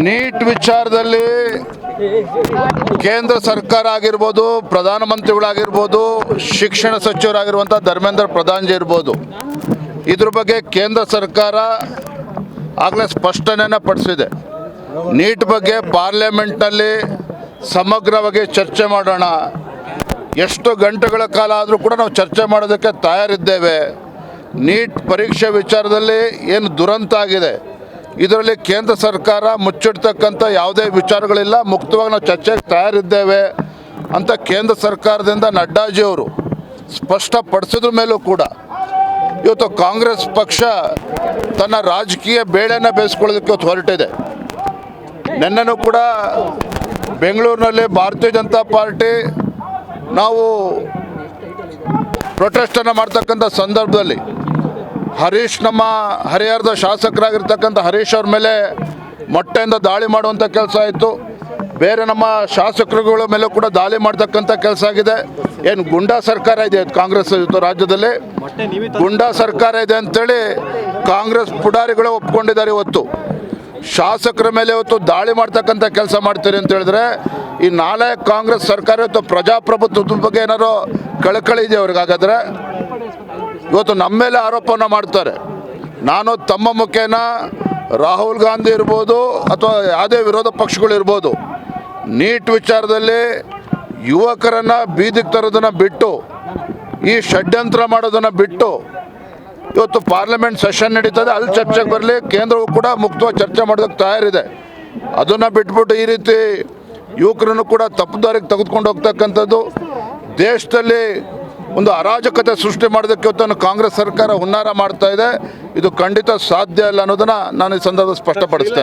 Neat ವಿಚಾರದಲ್ಲಿ ಕೇಂದ್ರ ಸರ್ಕಾರ ಆಗಿರ್ಬೋದು, ಪ್ರಧಾನಮಂತ್ರಿಗಳಾಗಿರ್ಬೋದು, ಶಿಕ್ಷಣ ಸಚಿವರಾಗಿರುವಂಥ ಧರ್ಮೇಂದ್ರ ಪ್ರಧಾನ್ ಜಿ ಇರ್ಬೋದು, ಇದ್ರ ಬಗ್ಗೆ ಕೇಂದ್ರ ಸರ್ಕಾರ ಆಗಲೇ ಸ್ಪಷ್ಟನೆಯನ್ನು ಪಡಿಸಿದೆ. ನೀಟ್ ಬಗ್ಗೆ ಪಾರ್ಲಿಮೆಂಟ್ನಲ್ಲಿ ಸಮಗ್ರವಾಗಿ ಚರ್ಚೆ ಮಾಡೋಣ, ಎಷ್ಟು ಗಂಟೆಗಳ ಕಾಲ ಆದರೂ ಕೂಡ ನಾವು ಚರ್ಚೆ ಮಾಡೋದಕ್ಕೆ ತಯಾರಿದ್ದೇವೆ. ನೀಟ್ ಪರೀಕ್ಷೆ ವಿಚಾರದಲ್ಲಿ ಏನು ದುರಂತ ಆಗಿದೆ, ಇದರಲ್ಲಿ ಕೇಂದ್ರ ಸರ್ಕಾರ ಮುಚ್ಚಿಡ್ತಕ್ಕಂಥ ಯಾವುದೇ ವಿಚಾರಗಳಿಲ್ಲ, ಮುಕ್ತವಾಗಿ ನಾವು ಚರ್ಚೆಗೆ ತಯಾರಿದ್ದೇವೆ ಅಂತ ಕೇಂದ್ರ ಸರ್ಕಾರದಿಂದ ನಡ್ಡಾಜಿಯವರು ಸ್ಪಷ್ಟಪಡಿಸಿದ್ರ ಮೇಲೂ ಕೂಡ ಇವತ್ತು ಕಾಂಗ್ರೆಸ್ ಪಕ್ಷ ತನ್ನ ರಾಜಕೀಯ ಬೇಳೆನ ಬೇಯಿಸ್ಕೊಳ್ಳೋದಕ್ಕೆ ಇವತ್ತು ಹೊರಟಿದೆ. ನಿನ್ನೆನೂ ಕೂಡ ಬೆಂಗಳೂರಿನಲ್ಲಿ ಭಾರತೀಯ ಜನತಾ ಪಾರ್ಟಿ ನಾವು ಪ್ರೊಟೆಸ್ಟನ್ನು ಮಾಡ್ತಕ್ಕಂಥ ಸಂದರ್ಭದಲ್ಲಿ ಹರೀಶ್, ನಮ್ಮ ಹರಿಹರದ ಶಾಸಕರಾಗಿರ್ತಕ್ಕಂಥ ಹರೀಶ್ ಅವ್ರ ಮೇಲೆ ಮೊಟ್ಟೆಯಿಂದ ದಾಳಿ ಮಾಡುವಂಥ ಕೆಲಸ ಆಯಿತು. ಬೇರೆ ನಮ್ಮ ಶಾಸಕರುಗಳ ಮೇಲೂ ಕೂಡ ದಾಳಿ ಮಾಡ್ತಕ್ಕಂಥ ಕೆಲಸ ಆಗಿದೆ. ಏನು ಗುಂಡಾ ಸರ್ಕಾರ ಇದೆ ಕಾಂಗ್ರೆಸ್ ಇವತ್ತು ರಾಜ್ಯದಲ್ಲಿ, ಗುಂಡಾ ಸರ್ಕಾರ ಇದೆ ಅಂತೇಳಿ ಕಾಂಗ್ರೆಸ್ ಪುಡಾರಿಗಳೇ ಒಪ್ಕೊಂಡಿದ್ದಾರೆ. ಇವತ್ತು ಶಾಸಕರ ಮೇಲೆ ಇವತ್ತು ದಾಳಿ ಮಾಡ್ತಕ್ಕಂಥ ಕೆಲಸ ಮಾಡ್ತೀರಿ ಅಂತ ಹೇಳಿದ್ರೆ, ಈ ನಾಳೆ ಕಾಂಗ್ರೆಸ್ ಸರ್ಕಾರ ಇವತ್ತು ಪ್ರಜಾಪ್ರಭುತ್ವದ ಬಗ್ಗೆ ಏನಾದ್ರು ಕಳಕಳಿ ಇದೆ ಅವ್ರಿಗೆ? ಹಾಗಾದರೆ ಇವತ್ತು ನಮ್ಮ ಮೇಲೆ ಆರೋಪನ ಮಾಡ್ತಾರೆ. ನಾನು ತಮ್ಮ ಮುಖೇನ ರಾಹುಲ್ ಗಾಂಧಿ ಇರ್ಬೋದು ಅಥವಾ ಯಾವುದೇ ವಿರೋಧ ಪಕ್ಷಗಳಿರ್ಬೋದು, ನೀಟ್ ವಿಚಾರದಲ್ಲಿ ಯುವಕರನ್ನು ಬೀದಿಗೆ ತರೋದನ್ನು ಬಿಟ್ಟು, ಈ ಷಡ್ಯಂತ್ರ ಮಾಡೋದನ್ನು ಬಿಟ್ಟು ಇವತ್ತು ಪಾರ್ಲಿಮೆಂಟ್ ಸೆಷನ್ ನಡೀತದೆ, ಅಲ್ಲಿ ಚರ್ಚೆಗೆ ಬರಲಿ, ಕೇಂದ್ರವು ಕೂಡ ಮುಕ್ತವಾಗಿ ಚರ್ಚೆ ಮಾಡೋದಕ್ಕೆ ತಯಾರಿದೆ. ಅದನ್ನು ಬಿಟ್ಬಿಟ್ಟು ಈ ರೀತಿ ಯುವಕರನ್ನು ಕೂಡ ತಪ್ಪುದಾರಿಗೆ ತೆಗೆದುಕೊಂಡು ಹೋಗ್ತಕ್ಕಂಥದ್ದು, ದೇಶದಲ್ಲಿ ಒಂದು ಅರಾಜಕತೆ ಸೃಷ್ಟಿ ಮಾಡೋದಕ್ಕೆ ಇವತ್ತು ಕಾಂಗ್ರೆಸ್ ಸರ್ಕಾರ ಹುನ್ನಾರ ಮಾಡ್ತಾ ಇದೆ. ಇದು ಖಂಡಿತ ಸಾಧ್ಯ ಇಲ್ಲ ಅನ್ನೋದನ್ನು ನಾನು ಈ ಸಂದರ್ಭದಲ್ಲಿ ಸ್ಪಷ್ಟಪಡಿಸ್ತೇನೆ.